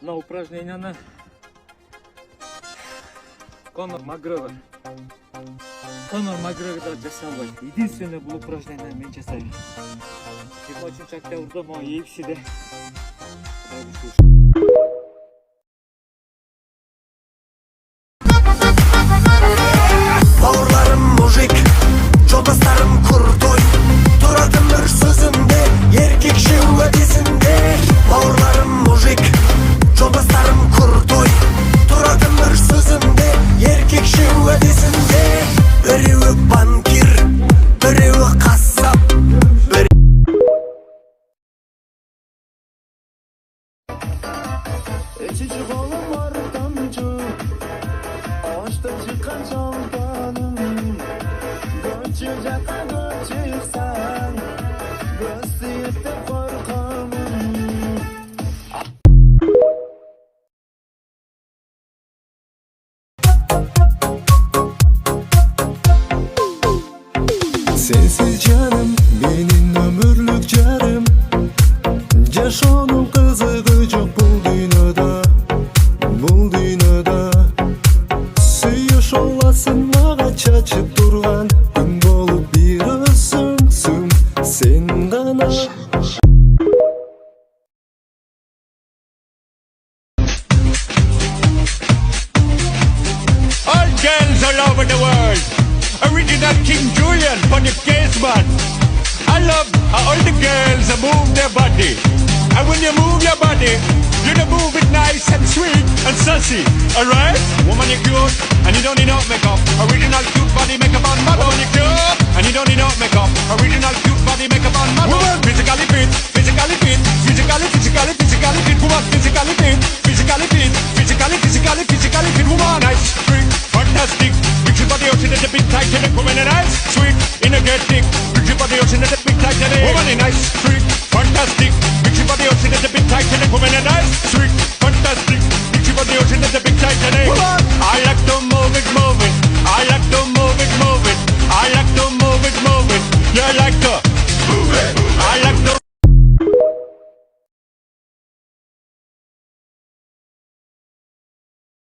мына упражненияны Конор Макгрегор да жаса албайт. Единственное бул упражнение мен жасайм. 23-октябрда моя UFC-де Бауырларым мужик, жолдастарым курдой. Турадым бір сөзімде, еркекше уәдесінде. Бауырларым мужик, жолдастарым курдой. Турадым бір сөзімде, еркекше уәдесінде. Біреуі банкир, біреуі қассап, Ичип қолым бар тамчу, аштан шыққан шолпаным. Көчі жаққа көшірсең, көз тиіп қорқамын. Sensiz canım, benim ömürlük carım. Yaşanın kızığı çok bu dünyada, bu dünyada. Suyuş olasın mağa çaçıp durgan, gün bolup bir ısınsın sen gana. All girls all over the world. Original King Julian for the case man. I love how all the girls move their body. And when you move your body, you don't move it nice and sweet and sassy. Alright? Woman, you're cute and you don't need no makeup. Original cute body makeup on model. Woman, you're cute and you don't need no makeup. Original cute body makeup on model. Woman, physically fit, physically fit, physically fit. Woman, physically fit, physically fit, physically fit. Woman, nice, sweet, fantastic. Big your body out in the big tight and woman nice, sweet, energetic. Big your body out in the big tight and woman nice, sweet, fantastic. Big your body out in the big tight and woman nice,